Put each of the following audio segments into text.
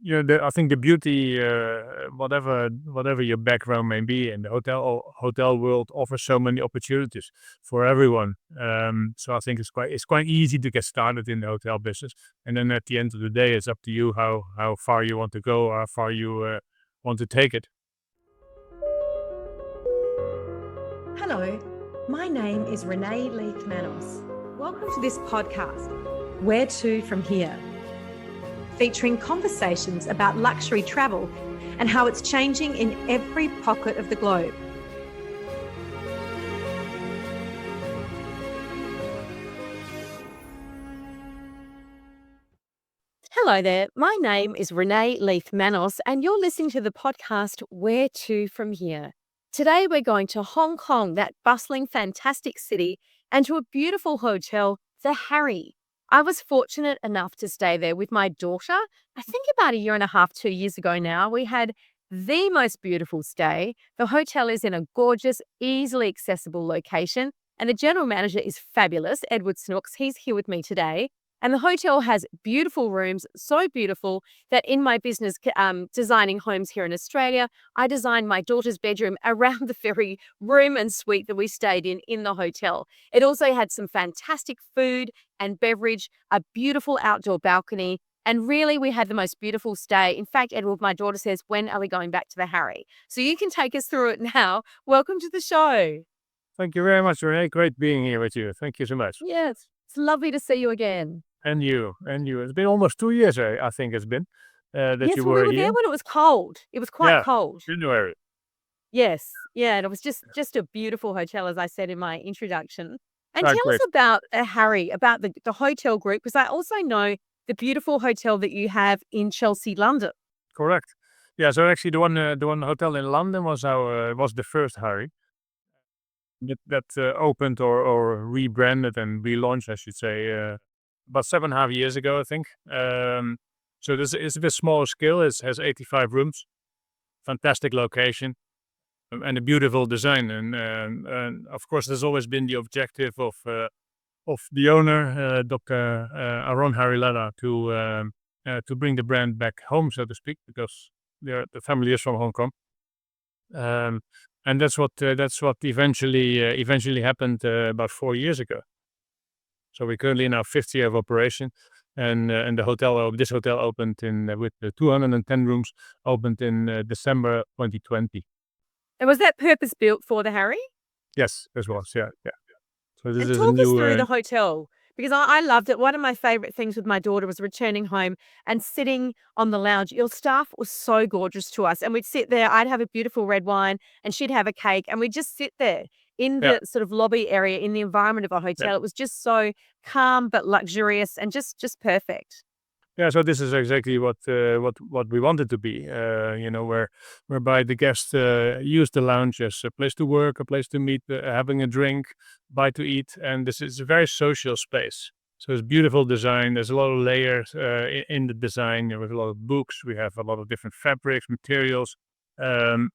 I think the beauty, whatever your background may be in the hotel world, offers so many opportunities for everyone. So I think it's quite easy to get started in the hotel business, and then at the end of the day, it's up to you how far you want to go, or how far you want to take it. Hello, my name is Renee Leith-Manos. Welcome to this podcast, Where to From Here, featuring conversations about luxury travel and how it's changing in every pocket of the globe. Hello there, my name is Renee Leith-Manos and you're listening to the podcast Where to From Here. Today we're going to Hong Kong, that bustling, fantastic city, and to a beautiful hotel, the Harry. I was fortunate enough to stay there with my daughter, I think about 1.5 years, 2 years ago now. We had the most beautiful stay. The hotel is in a gorgeous, easily accessible location, and the general manager is fabulous, Edward Snoeks. He's here with me today. And the hotel has beautiful rooms, so beautiful that in my business designing homes here in Australia, I designed my daughter's bedroom around the very room and suite that we stayed in the hotel. It also had some fantastic food and beverage, a beautiful outdoor balcony, and really we had the most beautiful stay. In fact, Edward, my daughter says, when are we going back to the Harry? So you can take us through it now. Welcome to the show. Thank you very much, Renee. Great being here with you. Thank you so much. Yes, it's lovely to see you again. And you. It's been almost 2 years, I think it's been, that Yes, you well, we were were here. there when it was cold. It was quite Yeah, cold. January. Yes, yeah, and it was just a beautiful hotel, as I said in my introduction. And Ah, tell us great. about Harry, about the hotel group, because I also know the beautiful hotel that you have in Chelsea, London. Correct. Yeah, so actually the one hotel in London was the first Harry that opened or rebranded and relaunched, I should say, about 7.5 years ago, I think. So this is a bit smaller scale. It has 85 rooms, fantastic location, and a beautiful design. And of course, there's always been the objective of the owner, Dr. Aaron Harry Lella, to bring the brand back home, so to speak, because the family is from Hong Kong. And that's what eventually happened about 4 years ago. So we're currently in our 5th year of operation, and this hotel opened with 210 rooms, opened in December 2020. And was that purpose built for the Harry? Yes, this was, yeah. So this And is a talk us through new. the hotel, because I loved it. One of my favorite things with my daughter was returning home and sitting on the lounge. Your staff was so gorgeous to us, and we'd sit there. I'd have a beautiful red wine, and she'd have a cake, and we'd just sit there in Yeah, the sort of lobby area in the environment of a yeah. hotel. It was just so calm but luxurious and just perfect. Yeah, so this is exactly what we wanted to be. Whereby the guests use the lounge as a place to work, a place to meet, having a drink, buy to eat, and this is a very social space. So it's beautiful design. There's a lot of layers in the design. There was a lot of books. We have a lot of different fabrics, materials. Um,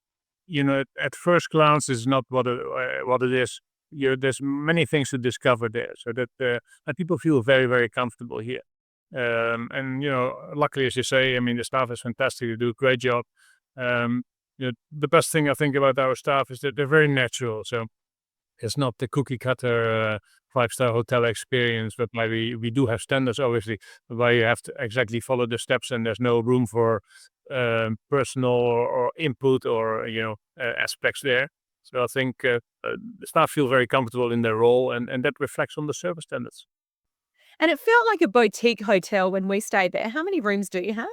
at first glance, it's not what it is. There's many things to discover there, so that people feel very, very comfortable here. And luckily, as you say, I mean, the staff is fantastic. They do a great job. The best thing I think about our staff is that they're very natural. So it's not the cookie cutter 5-star hotel experience, but maybe we do have standards, obviously, where you have to exactly follow the steps, and there's no room for personal or input or aspects there. So I think the staff feel very comfortable in their role, and that reflects on the service standards. And it felt like a boutique hotel when we stayed there. How many rooms do you have?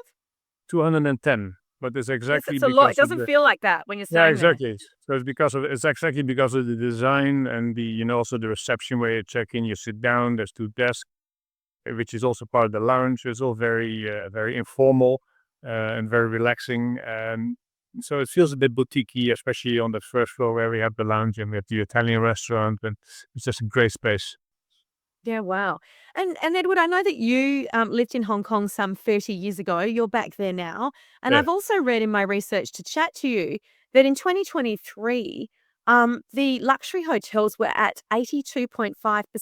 210, but it's Yes, exactly it's a lot. It because of doesn't the. feel like that when you're Yeah, staying there. exactly. So it's exactly because of the design and the also the reception where you check in, you sit down. There's 2 desks, which is also part of the lounge. It's all very informal and very relaxing. So it feels a bit boutiquey, especially on the first floor where we have the lounge and we have the Italian restaurant, and it's just a great space. Yeah, wow. And Edward, I know that you lived in Hong Kong some 30 years ago. You're back there now. And Yeah, I've also read in my research to chat to you that in 2023, the luxury hotels were at 82.5%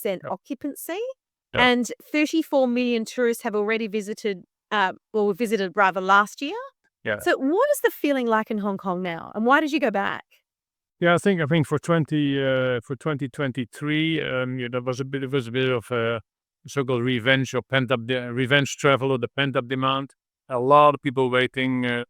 yeah, occupancy, yeah. and 34 million tourists have already visited we visited rather last year. Yeah. So what is the feeling like in Hong Kong now? And why did you go back? Yeah, I think for 2023, there was a bit of a so-called revenge or revenge travel or the pent-up demand. A lot of people waiting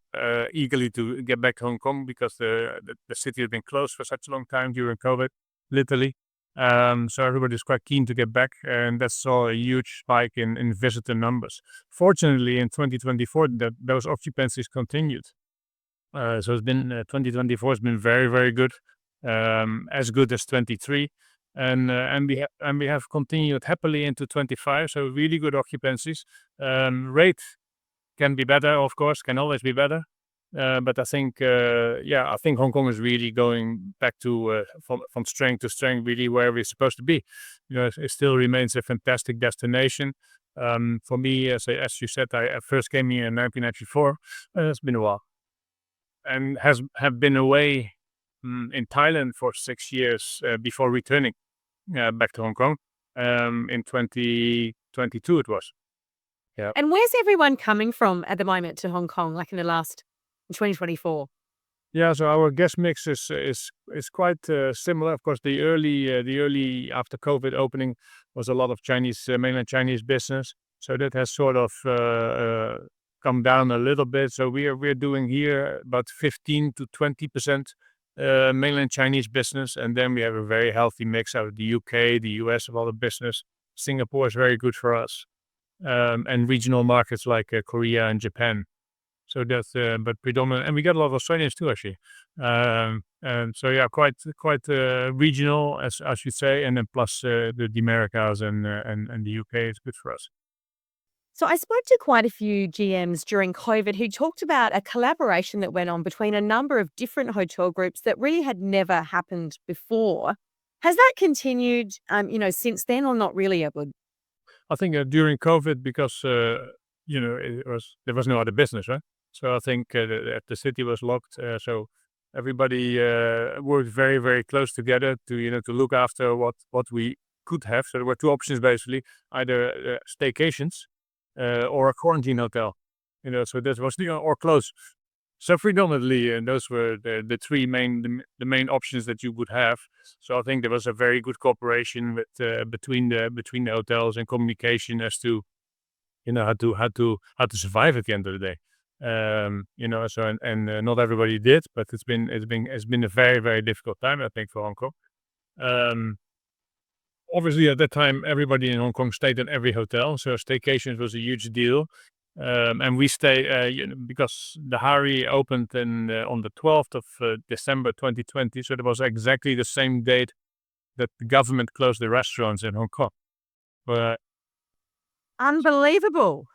eagerly to get back to Hong Kong because the city had been closed for such a long time during COVID, literally. So everybody's quite keen to get back, and that saw a huge spike in visitor numbers. Fortunately, in 2024, those occupancies continued. So it's been 2024 has been very, very good, as good as 23, and we have continued happily into 25. So really good occupancies. Rate can be better, of course, can always be better. But I think Hong Kong is really going back to from strength to strength, really where we're supposed to be. It still remains a fantastic destination. For me, as you said, I first came here in 1994. It's been a while. And have been away in Thailand for 6 years before returning back to Hong Kong in 2022 it was. Yeah. And where's everyone coming from at the moment to Hong Kong, like in 2024? Yeah, so our guest mix is quite similar. Of course, the early after COVID opening was a lot of Chinese mainland Chinese business. So that has sort of come down a little bit. So we're doing here about 15 to 20% mainland Chinese business, and then we have a very healthy mix out of the UK, the US, of all the business. Singapore is very good for us, and regional markets like Korea and Japan. So that's but predominant, and we get a lot of Australians too, actually. And so yeah, quite regional, as you say, and then plus the Americas and the UK is good for us. So I spoke to quite a few GMs during COVID who talked about a collaboration that went on between a number of different hotel groups that really had never happened before. Has that continued, since then, or not really, Edward? I think during COVID, because there was no other business, right? So I think the city was locked, so everybody worked very, very close together to look after what we could have. So there were two options basically: either staycations or a quarantine hotel. So that was or close. So predominantly, and those were the three main options that you would have. So I think there was a very good cooperation with between the hotels and communication as to how to survive at the end of the day. So not everybody did, but it's been a very, very difficult time, I think, for Hong Kong. Obviously, at that time, everybody in Hong Kong stayed in every hotel, so staycations was a huge deal. And we stay because the Hari opened on the 12th of December 2020, so that was exactly the same date that the government closed the restaurants in Hong Kong. But Unbelievable.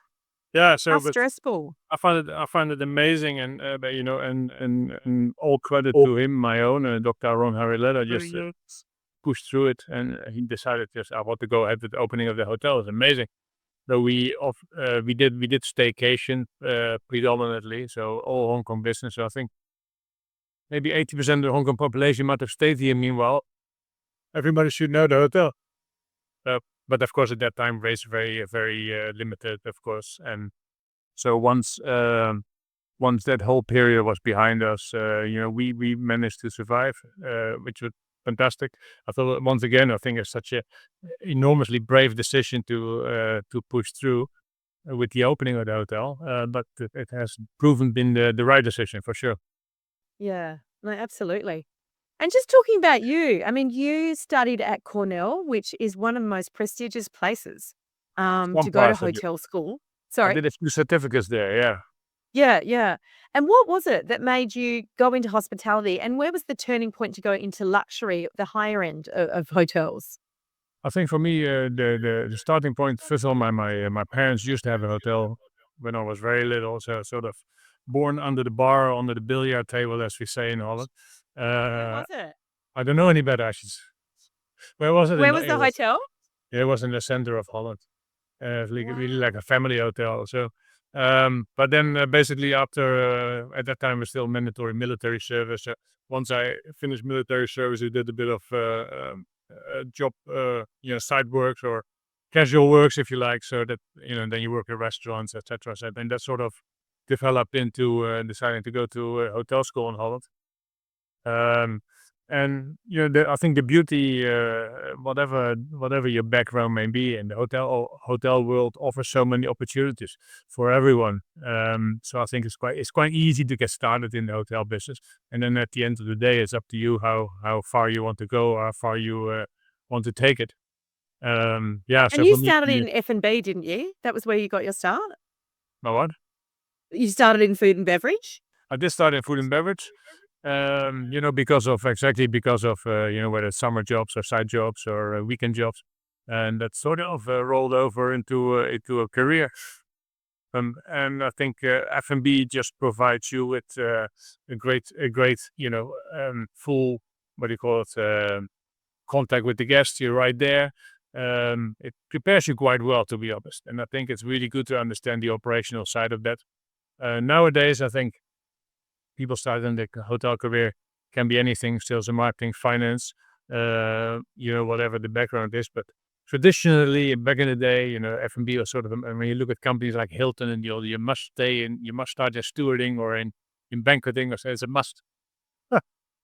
yeah, so How stressful. I find it amazing, and and all credit to him, my own Dr. Aaron Hariletta, just pushed through it, and he decided I want to go ahead with the opening of the hotel. It's amazing. So we did staycation predominantly, so all Hong Kong business. So I think maybe 80% of the Hong Kong population might have stayed here. Meanwhile, everybody should know the hotel. But of course, at that time, rates very, very limited, of course. And so once that whole period was behind us, we managed to survive, which was fantastic. I thought once again, I think it's such a enormously brave decision to push through with the opening of the hotel. But it has proven been the right decision for sure. Yeah, no, absolutely. And just talking about you, I mean, you studied at Cornell, which is one of the most prestigious places One to go to part I did. hotel school. I Sorry. did a few certificates there. Yeah. Yeah, yeah. And what was it that made you go into hospitality? And where was the turning point to go into luxury, the higher end of hotels? I think for me, the starting point, first of all, my parents used to have a hotel when I was very little, so sort of born under the bar, under the billiard table, as we say in Holland. Where was it? I don't know any better. Where was it? Where was the hotel? It was in the center of Holland. Really like a family hotel. So, but then basically after at that time was still mandatory military service. Once I finished military service, I did a bit of job, side works or casual works, if you like, so that, then you work in restaurants, etc. So then that sort of developed into deciding to go to hotel school in Holland. Um, and I think the beauty, whatever your background may be, in the hotel world offers so many opportunities for everyone. So I think it's quite easy to get started in the hotel business. And then at the end of the day, it's up to you how far you want to go, or how far you want to take it. Yeah. And So you for me, started in F&B, didn't you? That was where you got your start? my what? You started in food and beverage? I did start in food and beverage. Because of whether it's summer jobs or side jobs or weekend jobs, and that sort of rolled over into a career. And I think F&B just provides you with a great, full, what do you call it, contact with the guests. You're right there. It prepares you quite well, to be honest. And I think it's really good to understand the operational side of that. Nowadays, I think people starting the hotel career can be anything: sales and marketing, finance, whatever the background is. But traditionally, back in the day, F&B was sort of, when you look at companies like Hilton, and you must start as stewarding or in banqueting, or so it's a must.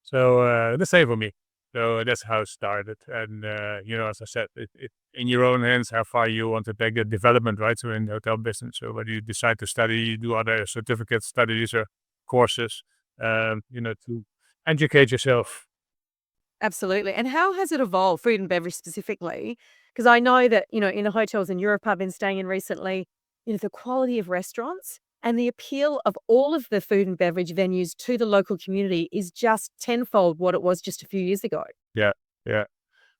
So the same for me. So that's how it started. And, as I said, it in your own hands how far you want to take the development, right? So in the hotel business, so whether you decide to study, you do other certificate studies or courses, to educate yourself. Absolutely. And how has it evolved, food and beverage specifically? Because I know that, in the hotels in Europe I've been staying in recently, the quality of restaurants and the appeal of all of the food and beverage venues to the local community is just tenfold what it was just a few years ago. Yeah, yeah.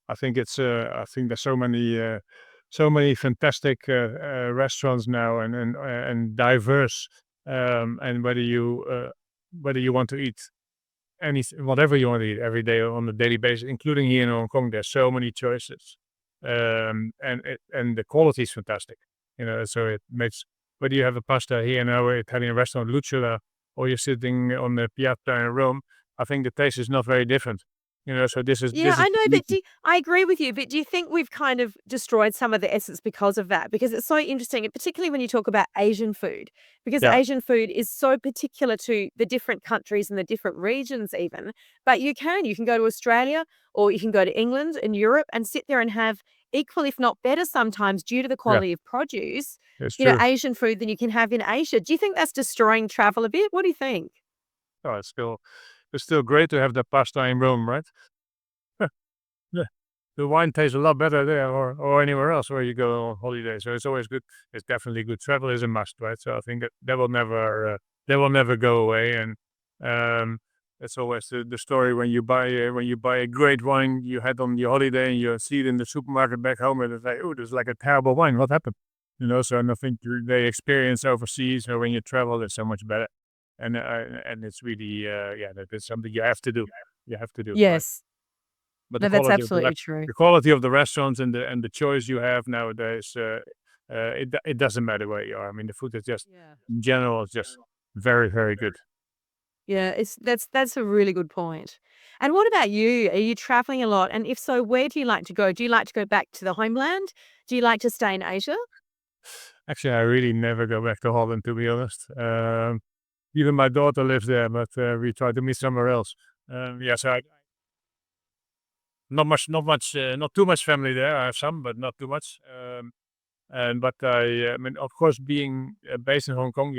I think there's so many fantastic restaurants now, and diverse. And whether you want to eat whatever you want to eat every day on a daily basis, including here in Hong Kong, there's so many choices. And the quality is fantastic. So it makes, whether you have a pasta here in our Italian restaurant Luciola, or you're sitting on the Piazza in Rome, I think the taste is not very different. So this is Yeah, this is I the know, but beauty. I agree with you, but do you think we've kind of destroyed some of the essence because of that? Because it's so interesting, and particularly when you talk about Asian food, because Yeah, Asian food is so particular to the different countries and the different regions even. But you can go to Australia or you can go to England and Europe and sit there and have equal, if not better sometimes, due to the yeah, quality of produce, it's true. Asian food than you can have in Asia. Do you think that's destroying travel a bit? What do you think? Oh, it's still great to have the pasta in Rome, right? Yeah. The wine tastes a lot better there, or anywhere else where you go on holiday. So it's always good. It's definitely good. Travel is a must, right? So I think that will never go away. And that's always the story when you buy a great wine you had on your holiday, and you see it in the supermarket back home, and it's like, oh, this is like a terrible wine. What happened? So, and I think the experience overseas, or when you travel, is so much better. And it's really, yeah, that's something you have to do. You have to do, right? Yes. But the No, that's quality of the absolutely true. the quality of the restaurants, and the choice you have nowadays, it doesn't matter where you are. I mean, the food is just, Yeah. in general, is just very, very good. Yeah, that's a really good point. And what about you? Are you traveling a lot? And if so, where do you like to go? Do you like to go back to the homeland? Do you like to stay in Asia? Actually, I really never go back to Holland, to be honest. Even my daughter lives there, but we try to meet somewhere else. Yeah, so not too much family there. I have some, but not too much. I mean, of course, being based in Hong Kong,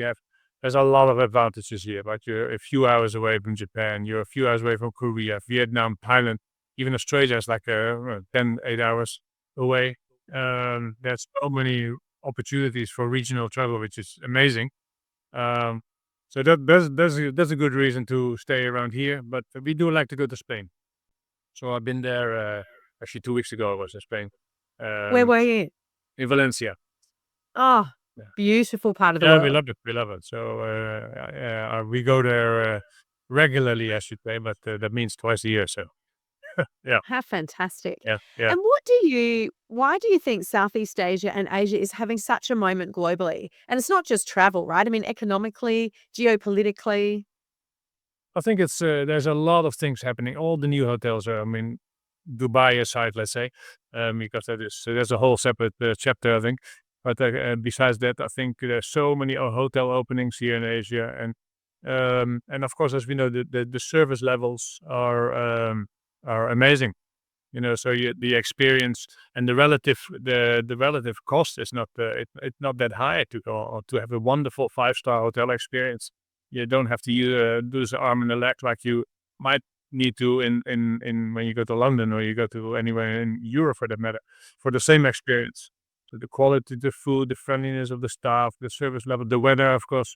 there's a lot of advantages here. But you're a few hours away from Japan. You're a few hours away from Korea, Vietnam, Thailand, even Australia is like 8 hours away. There's so many opportunities for regional travel, which is amazing. Um, so that's a good reason to stay around here. But we do like to go to Spain. So I've been there. Actually, 2 weeks ago I was in Spain, Where um, were you? in Valencia. Oh, Yeah. beautiful part of the Yeah, we world. love it. We love it. So we go there regularly, I should say, but that means twice a year. So yeah, How fantastic. yeah, yeah. And why do you think Southeast Asia and Asia is having such a moment globally? And it's not just travel, right? I mean, economically, geopolitically. I think it's there's a lot of things happening. All the new hotels are. I mean, Dubai aside, let's say, because there's a whole separate chapter, I think. But besides that, I think there's so many hotel openings here in Asia, and of course, as we know, the service levels are amazing. So the experience and the relative cost is not it's not that high to go to have a wonderful 5-star hotel experience. You don't have to do this arm and a leg like you might need to in when you go to London or you go to anywhere in Europe for that matter, for the same experience. So the quality, the food, the friendliness of the staff, the service level, the weather, of course.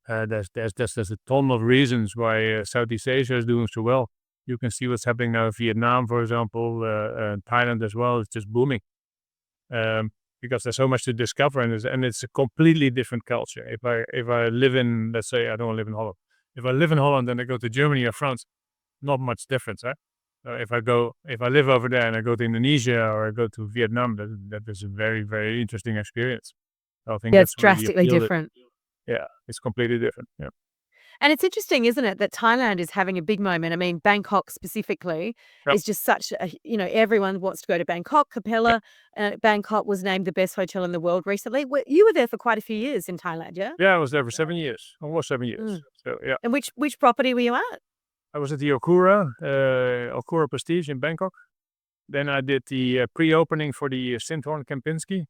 There's a ton of reasons why Southeast Asia is doing so well. You can see what's happening now in Vietnam, for example, Thailand as well. It's just booming because there's so much to discover, and it's a completely different culture. If I live in, let's say, I don't live in Holland. If I live in Holland and I go to Germany or France, not much difference, eh? If I live over there and I go to Indonesia or I go to Vietnam, that is a very, very interesting experience. I think Yeah, that's it's where the drastically appeal is. different. Yeah, it's completely different. Yeah. And it's interesting, isn't it, that Thailand is having a big moment. I mean, Bangkok specifically Yep. is just such a, everyone wants to go to Bangkok. Capella, Bangkok was named the best hotel in the world recently. You were there for quite a few years in Thailand, yeah? Yeah, I was there for 7 years, almost 7 years. Mm. So yeah, And which property were you at? I was at the Okura Prestige in Bangkok. Then I did the pre-opening for the Sinthorn Kempinski.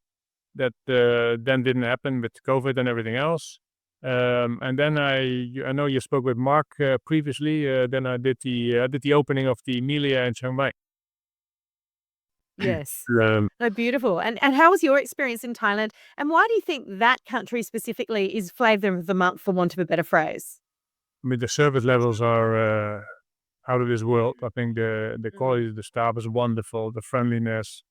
That then didn't happen with COVID and everything else. And then I know you spoke with Mark previously. Then I did the opening of the Emilia in Chiang Mai. Yes. Um, Oh, beautiful. And how was your experience in Thailand? And why do you think that country specifically is flavour of the month, for want of a better phrase? I mean, the service levels are out of this world. I think the Mm. quality of the staff is wonderful. The friendliness.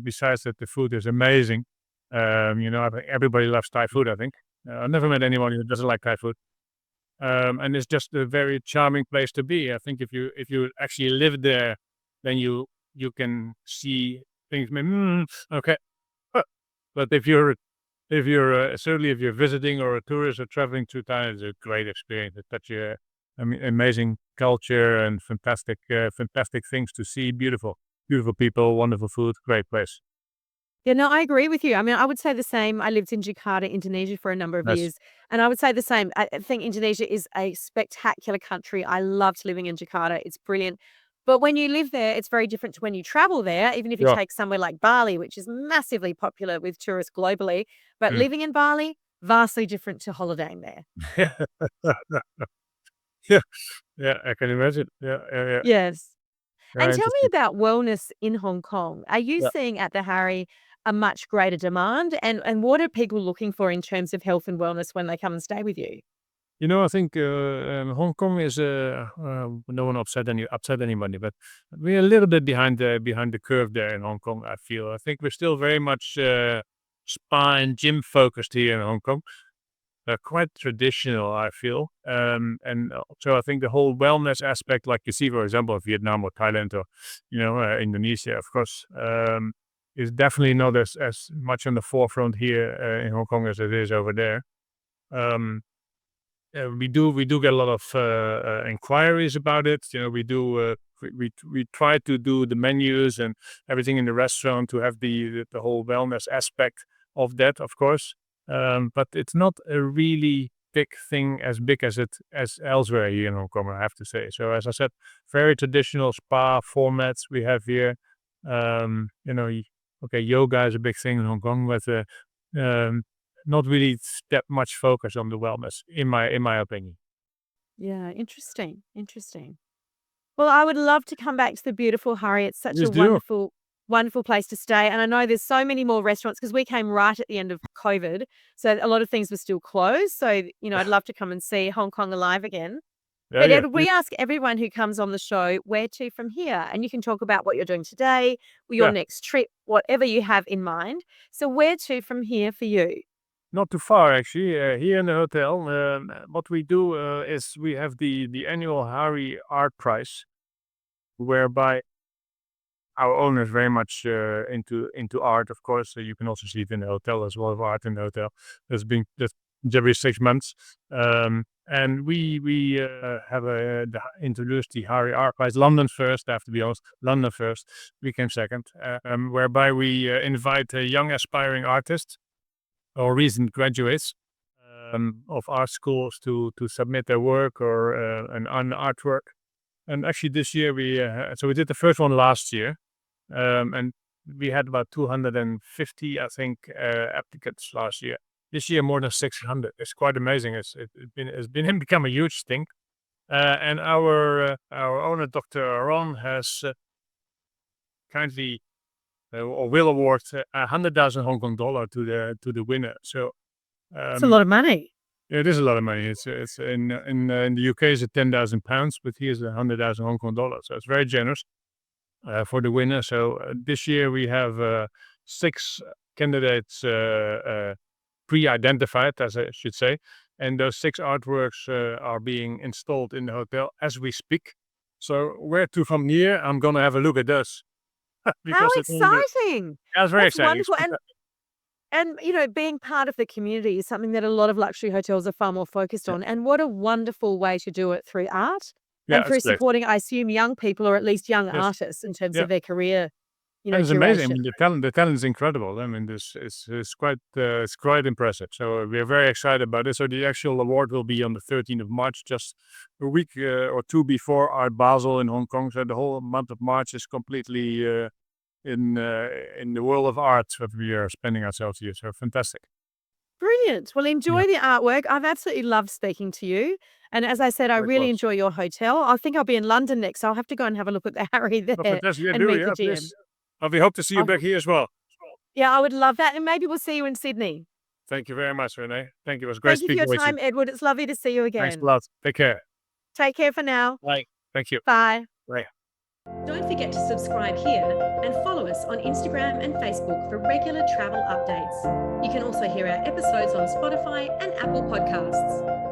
Besides that, the food is amazing. I think everybody loves Thai food. I think I've never met anyone who doesn't like Thai food. And it's just a very charming place to be. I think if you actually live there, then you can see things. Okay, but if you're certainly if you're visiting or a tourist or traveling through Thailand, it's a great experience. It's such amazing culture and fantastic things to see. Beautiful people, wonderful food, great place. Yeah, no, I agree with you. I mean, I would say the same. I lived in Jakarta, Indonesia for a number of Nice. years, and I would say the same. I think Indonesia is a spectacular country. I loved living in Jakarta. It's brilliant. But when you live there, it's very different to when you travel there, even if you Yeah. take somewhere like Bali, which is massively popular with tourists globally. But Mm. living in Bali, vastly different to holidaying there. Yeah, yeah, I can imagine. Yeah, yeah, yeah. Yes. And Very tell me interesting. about wellness in Hong Kong. Are you Yeah. seeing at the Harry a much greater demand? And what are people looking for in terms of health and wellness when they come and stay with you? I think Hong Kong is no one upset anybody, but we're a little bit behind the curve there in Hong Kong. I feel. I think we're still very much spa and gym focused here in Hong Kong. Quite traditional, I feel. And so I think the whole wellness aspect, like you see, for example, Vietnam or Thailand or Indonesia, of course, is definitely not as much on the forefront here in Hong Kong as it is over there. Um, we do get a lot of inquiries about it. We try to do the menus and everything in the restaurant to have the whole wellness aspect of that, of course. But it's not a really big thing as big as elsewhere here in Hong Kong, I have to say. So as I said, very traditional spa formats we have here. Okay, yoga is a big thing in Hong Kong, but um, not really that much focus on the wellness, in my opinion. Yeah, interesting. Interesting. Well, I would love to come back to the beautiful Harry. It's such a Please do. wonderful, wonderful place to stay. And I know there's so many more restaurants because we came right at the end of COVID. So a lot of things were still closed. So, I'd love to come and see Hong Kong alive again. Yeah, But yeah. Ed, we ask everyone who comes on the show where to from here. And you can talk about what you're doing today, your Yeah. next trip, whatever you have in mind. So where to from here for you? Not too far, actually. Here in the hotel, what we do is we have the annual Hari Art Prize, whereby our owner is very much into art, of course. So you can also see it in the hotel as well, of art in the hotel. That's every 6 months. And we have introduced the Harry Archives London first. I have to be honest, London first. We came second, whereby we invite young aspiring artists or recent graduates of art schools to submit their work or an artwork. And actually, this year we did the first one last year, and we had about 250, I think, applicants last year. This year, more than 600. It's quite amazing. It's become a huge thing. And our owner, Dr. Ron, has kindly or will award 100,000 Hong Kong dollar to the winner. So It's a lot of money. it is a lot of money. It's in the UK is £10,000, but here's 100,000 Hong Kong dollars. So it's very generous for the winner. So this year we have 6 candidates pre-identified, as I should say, and those 6 artworks are being installed in the hotel as we speak. So where to from here? I'm gonna have a look at those. How It's exciting! yeah, it's very That's exciting. It's wonderful. And being part of the community is something that a lot of luxury hotels are far more focused yeah, on. And what a wonderful way to do it through art yeah, and it's through great. supporting, I assume, young people or at least young Yes, artists in terms yeah. of their career, And it's amazing. I duration. mean, the talent is incredible. I mean, this is quite impressive. So we're very excited about it. So the actual award will be on the 13th of March, just a week or 2 before Art Basel in Hong Kong. So the whole month of March is completely in the world of art that we are spending ourselves here. So fantastic. Brilliant. Well, Yeah, enjoy the artwork. I've absolutely loved speaking to you. And as I said, I really likewise. enjoy your hotel. I think I'll be in London next. So I'll have to go and have a look at the Harry Well, there fantastic. Yeah, and do meet the yeah, GM. please. We hope to see you I- back here as well. yeah, I would love that. And maybe we'll see you in Sydney. Thank you very much, Renee. Thank you. It was great Thank you for speaking your with you. time, Edward. It's lovely to see you Thanks a again. lot. Take care. Take care for now. Bye. Thank you. Bye. Bye. Don't forget to subscribe here and follow us on Instagram and Facebook for regular travel updates. You can also hear our episodes on Spotify and Apple Podcasts.